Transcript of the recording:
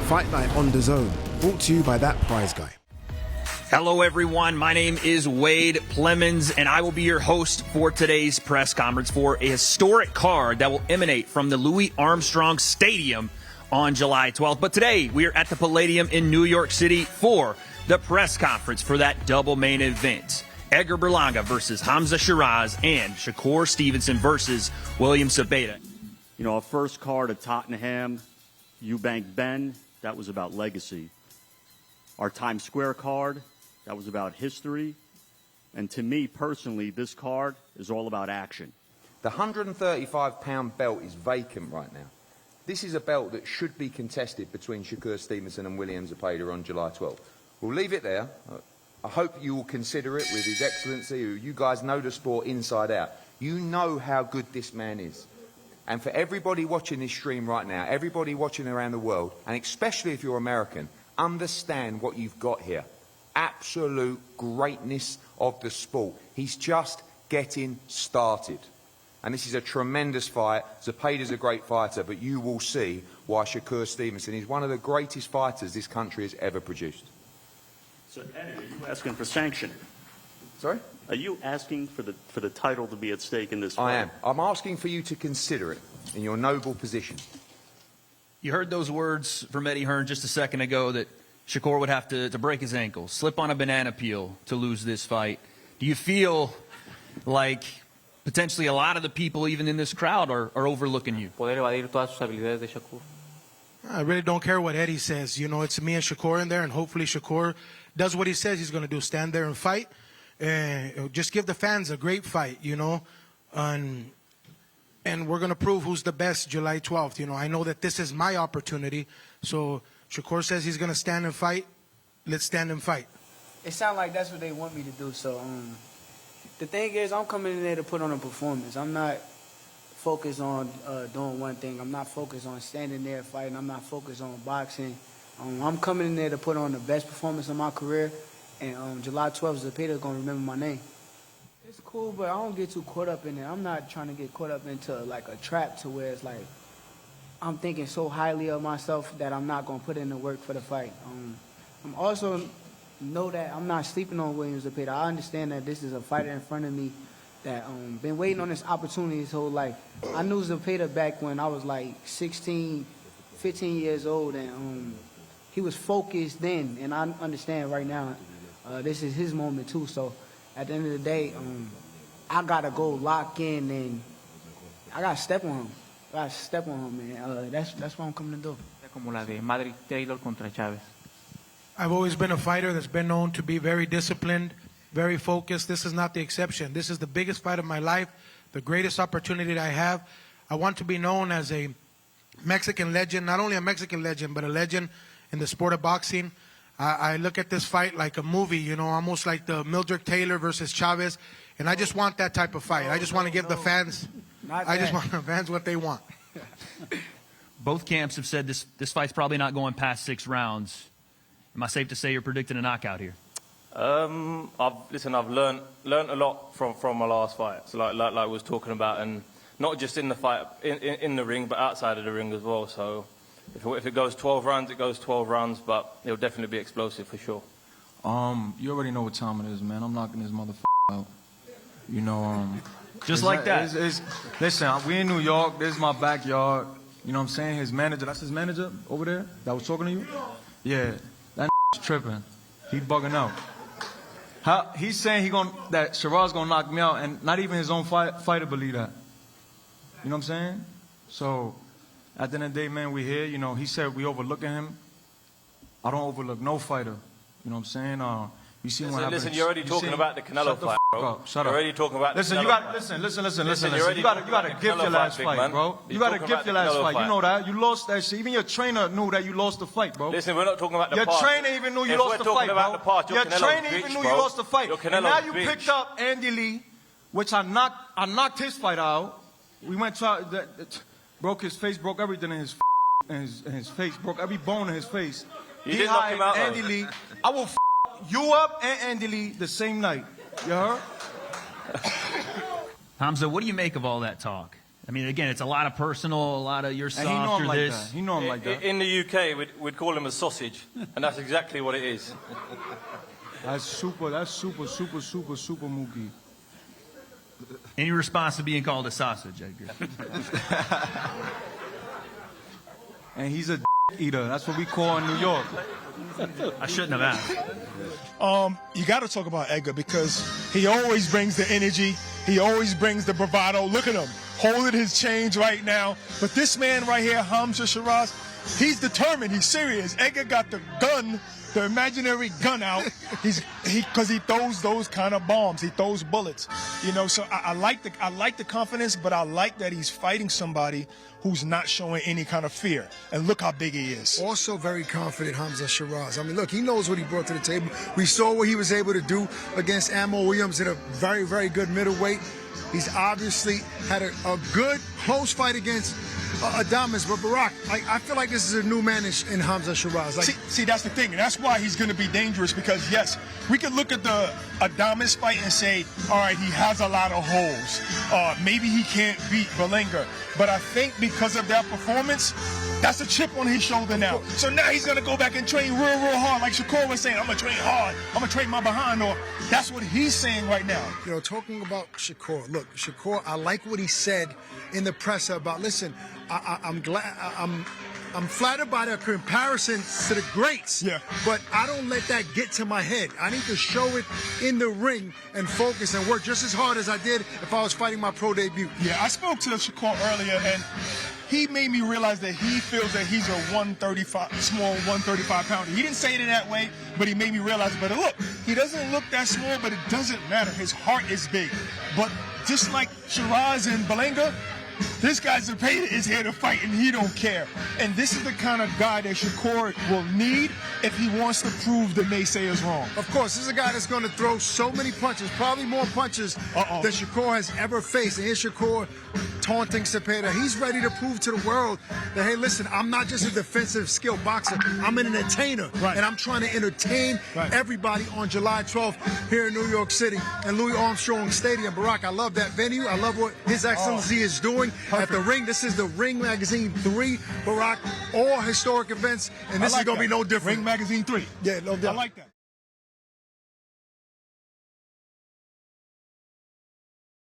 Fight Night on DAZN, brought to you by that prize guy. Hello, everyone. My name is Wade Plemons, and I will be your host for today's press conference for a historic card that will emanate from the Louis Armstrong Stadium on July 12th. But today, we are at the Palladium in New York City for the press conference for that double main event. Edgar Berlanga versus Hamzah Sheeraz and Shakur Stevenson versus William Zepeda. You know, our first card at Tottenham, Eubank Ben, that was about legacy. Our Times Square card, that was about history. And to me, personally, this card is all about action. The 135-pound belt is vacant right now. This is a belt that should be contested between Shakur Stevenson and William Zepeda on July 12th. We'll leave it there. I hope you will consider it with His Excellency, who you guys know the sport inside out. You know how good this man is. And for everybody watching this stream right now, everybody watching around the world, and especially if you're American, understand what you've got here. Absolute greatness of the sport. He's just getting started. And this is a tremendous fight. Zepeda's a great fighter, but you will see why Shakur Stevenson is one of the greatest fighters this country has ever produced. So, Eddie, are you asking for sanction? Sorry? Are you asking for the title to be at stake in this fight? I am. I'm asking for you to consider it in your noble position. You heard those words from Eddie Hearn just a second ago that Shakur would have to break his ankle, slip on a banana peel to lose this fight. Do you feel like potentially a lot of the people even in this crowd are overlooking you? Poder evadir todas sus habilidades de Shakur. I really don't care what Eddie says. You know, it's me and Shakur in there, and hopefully Shakur does what he says he's going to do, stand there and fight. Just give the fans a great fight, you know. And we're going to prove who's the best July 12th. You know, I know that this is my opportunity. So Shakur says he's going to stand and fight. Let's stand and fight. It sounds like that's what they want me to do. So the thing is, I'm coming in there to put on a performance. I'm not focused on doing one thing. I'm not focused on standing there fighting. I'm not focused on boxing. I'm coming in there to put on the best performance of my career. And July 12th, Zepeda is going to remember my name. It's cool, but I don't get too caught up in it. I'm not trying to get caught up into like a trap to where it's like I'm thinking so highly of myself that I'm not going to put in the work for the fight. I'm also know that I'm not sleeping on William Zepeda. I understand that this is a fighter in front of me that been waiting on this opportunity his whole life. I knew Zepeda back when I was like 16, 15 years old, and he was focused then, and I understand right now this is his moment too. So at the end of the day, I gotta go lock in, and I gotta step on him. Man. That's what I'm coming to do. Como la de Madrid Taylor contra Chávez. I've always been a fighter that's been known to be very disciplined, very focused. This is not the exception. This is the biggest fight of my life, the greatest opportunity that I have. I want to be known as a Mexican legend, not only a Mexican legend, but a legend in the sport of boxing. I look at this fight like a movie, you know, almost like the Mildred Taylor versus Chavez, and I just want that type of fight. I just want to give the fans, what they want. Both camps have said this fight's probably not going past 6 rounds. Am I safe to say you're predicting a knockout here? I've learned a lot from my last fight. So like I was talking about, and not just in the fight in the ring, but outside of the ring as well. So if it goes 12 rounds, it goes 12 rounds, but it'll definitely be explosive for sure. You already know what time it is, man. I'm knocking this motherfucker out. You know, just like that. Listen, we in New York. This is my backyard. You know what I'm saying? His manager, that's his manager over there that was talking to you? Yeah, that is tripping. He bugging out. He's saying that Sheeraz gonna knock me out, and not even his own fighter believe that. You know what I'm saying? So at the end of the day, man, we here. You know, he said we overlooking him. I don't overlook no fighter. You know what I'm saying? You see what happens. Listen, you're already talking about the Canelo fight, bro. Shut up. You're already talking about the Canelo fight. Listen. You gotta gift your last fight, bro. You gotta gift your last fight. You know that. You lost that shit. Even your trainer knew that you lost the fight, bro. Listen, we're not talking about the past. Your trainer even knew you lost the fight, bro. Your trainer even knew you lost the fight. And now you picked up Andy Lee, which I knocked his fight out. We went to broke his face, broke everything in his face, broke every bone in his face. You did knock him out, Andy Lee. I will you up and Andy Lee the same night. You heard? Hamzah, what do you make of all that talk? I mean, again, it's a lot of personal, a lot of you're soft, And he know him you're like this. that. He know him like that. In the UK, we'd call him a sausage, and that's exactly what it is. That's super Mookie. Any response to being called a sausage, Edgar? And he's a eater. That's what we call in New York. I shouldn't have asked. You got to talk about Edgar because he always brings the energy. He always brings the bravado. Look at him, holding his change right now. But this man right here, Hamzah Sheeraz, he's determined. He's serious. Edgar got the gun, the imaginary gun out. Because he throws those kind of bombs. He throws bullets. You know, so I like the confidence, but I like that he's fighting somebody who's not showing any kind of fear. And look how big he is. Also very confident, Hamzah Sheeraz. I mean, look, he knows what he brought to the table. We saw what he was able to do against Ammo Williams in a very, very good middleweight. He's obviously had a good, close fight against Adames. But Barack, I feel like this is a new man in Hamzah Sheeraz. Like, see, that's the thing. And that's why he's going to be dangerous because, yes, we could look at the Adames fight and say, all right, he has a lot of holes. Maybe he can't beat Berlanga. But I think because of that performance, that's a chip on his shoulder now. So now he's going to go back and train real, real hard. Like Shakur was saying, I'm going to train hard. I'm going to train my behind. Or that's what he's saying right now. You know, talking about Shakur, look, Shakur, I like what he said in the presser about, listen, I'm flattered by the comparison to the greats, but I don't let that get to my head. I need to show it in the ring and focus and work just as hard as I did if I was fighting my pro debut. Yeah, I spoke to Shakur earlier, and he made me realize that he feels that he's a small 135 pounder. He didn't say it in that way, but he made me realize it. But look, he doesn't look that small, but it doesn't matter. His heart is big. But just like Sheeraz and Berlanga, this guy Zepeda is here to fight, and he don't care. And this is the kind of guy that Shakur will need if he wants to prove the naysayers wrong. Of course, this is a guy that's going to throw so many punches, probably more punches than Shakur has ever faced. And here's Shakur taunting Zepeda. He's ready to prove to the world that, hey, listen, I'm not just a defensive skill boxer. I'm an entertainer, and I'm trying to entertain everybody on July 12th here in New York City and Louis Armstrong Stadium. Barack, I love that venue. I love what His Excellency is doing at the Ring. This is the Ring Magazine 3, Barack, all historic events, and this is going to be no different. Ring Magazine 3. Yeah, no doubt. I like that.